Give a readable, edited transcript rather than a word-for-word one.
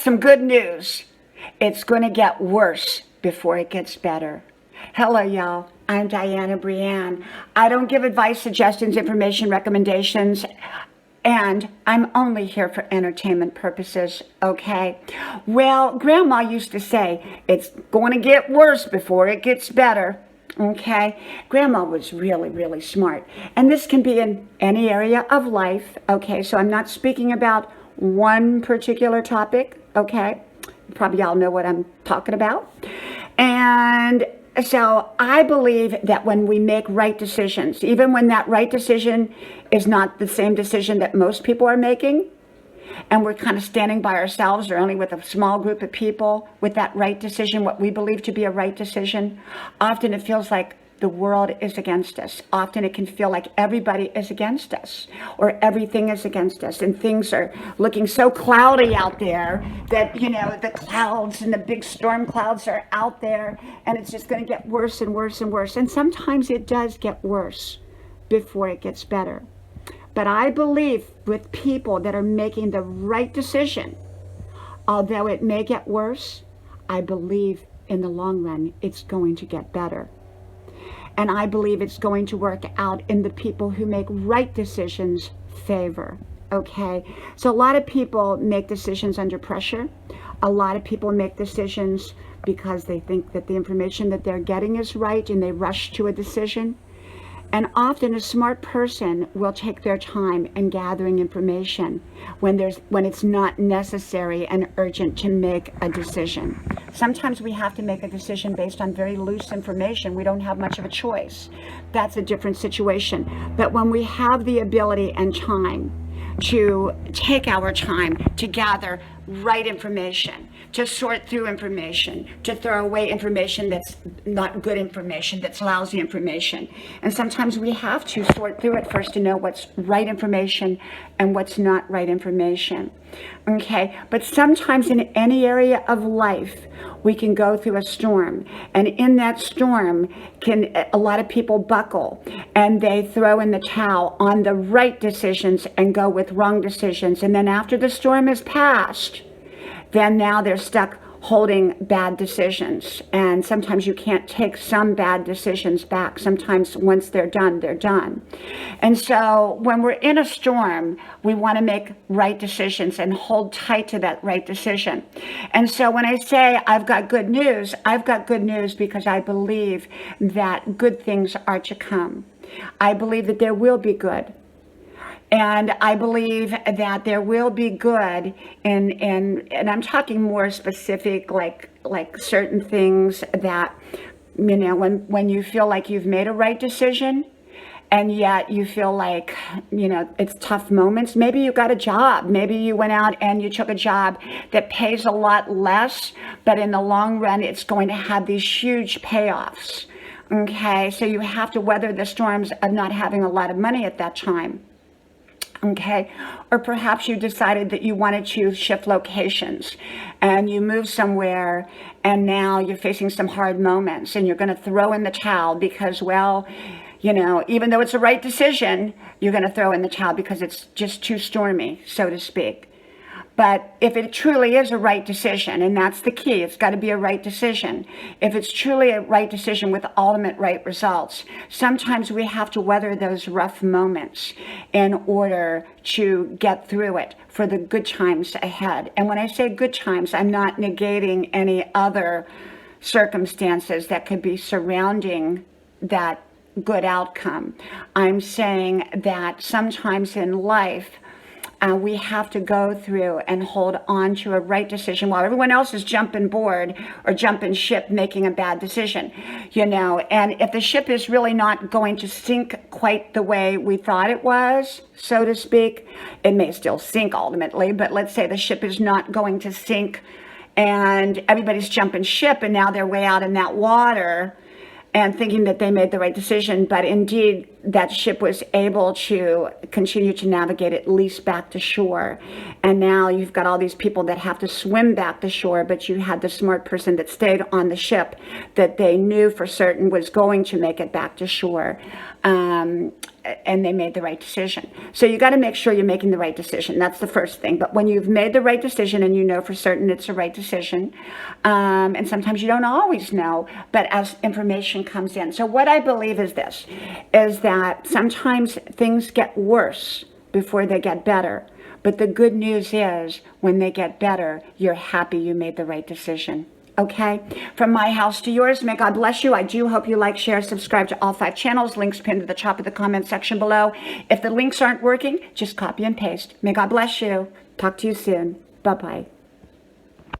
some good news. It's going to get worse before it gets better. Hello, y'all. I'm Dianna Brianne. I don't give advice, suggestions, information, recommendations, and I'm only here for entertainment purposes, okay? Well, Grandma used to say, it's going to get worse before it gets better, okay? Grandma was really, really smart. And this can be in any area of life, okay? So I'm not speaking about one particular topic, okay? Probably all know what I'm talking about. And so I believe that when we make right decisions, even when that right decision is not the same decision that most people are making, and we're kind of standing by ourselves or only with a small group of people with that right decision, what we believe to be a right decision, often it feels like the world is against us. Often it can feel like everybody is against us or everything is against us, and things are looking so cloudy out there that, the clouds and the big storm clouds are out there, and it's just going to get worse and worse and worse. And sometimes it does get worse before it gets better. But I believe with people that are making the right decision, although it may get worse, I believe in the long run it's going to get better. And I believe it's going to work out in the people who make right decisions favor, okay? So a lot of people make decisions under pressure. A lot of people make decisions because they think that the information that they're getting is right and they rush to a decision. And often a smart person will take their time in gathering information when it's not necessary and urgent to make a decision. Sometimes we have to make a decision based on very loose information. We don't have much of a choice. That's a different situation. But when we have the ability and time to take our time to gather right information, to sort through information, to throw away information that's not good information, that's lousy information. And sometimes we have to sort through it first to know what's right information and what's not right information. Okay, but sometimes in any area of life, we can go through a storm, and in that storm a lot of people buckle and they throw in the towel on the right decisions and go with wrong decisions. And then after the storm is past, then now they're stuck holding bad decisions. And sometimes you can't take some bad decisions back. Sometimes once they're done, they're done. And so when we're in a storm, we want to make right decisions and hold tight to that right decision. And so when I say I've got good news because I believe that good things are to come. I believe that there will be good. And I believe that there will be good and I'm talking more specific, like certain things that, when you feel like you've made a right decision and yet you feel like, it's tough moments. Maybe you got a job. Maybe you went out and you took a job that pays a lot less, but in the long run, it's going to have these huge payoffs. Okay, so you have to weather the storms of not having a lot of money at that time. Okay, or perhaps you decided that you wanted to shift locations and you moved somewhere and now you're facing some hard moments and you're going to throw in the towel because, even though it's a right decision, you're going to throw in the towel because it's just too stormy, so to speak. But if it truly is a right decision, and that's the key, it's got to be a right decision. If it's truly a right decision with ultimate right results, sometimes we have to weather those rough moments in order to get through it for the good times ahead. And when I say good times, I'm not negating any other circumstances that could be surrounding that good outcome. I'm saying that sometimes in life, we have to go through and hold on to a right decision while everyone else is jumping board or jumping ship, making a bad decision, and if the ship is really not going to sink quite the way we thought it was, so to speak, it may still sink ultimately, but let's say the ship is not going to sink and everybody's jumping ship and now they're way out in that water and thinking that they made the right decision, but indeed that ship was able to continue to navigate at least back to shore. And now you've got all these people that have to swim back to shore, but you had the smart person that stayed on the ship that they knew for certain was going to make it back to shore. And they made the right decision. So you got to make sure you're making the right decision. That's the first thing. But when you've made the right decision and you know for certain it's the right decision, and sometimes you don't always know, but as information comes in. So what I believe is this, is that sometimes things get worse before they get better. But the good news is when they get better, you're happy you made the right decision. Okay, from my house to yours, may God bless you. I do hope you like, share, subscribe to all 5 channels. Links pinned to the top of the comment section below. If the links aren't working, just copy and paste. May God bless you. Talk to you soon. Bye-bye.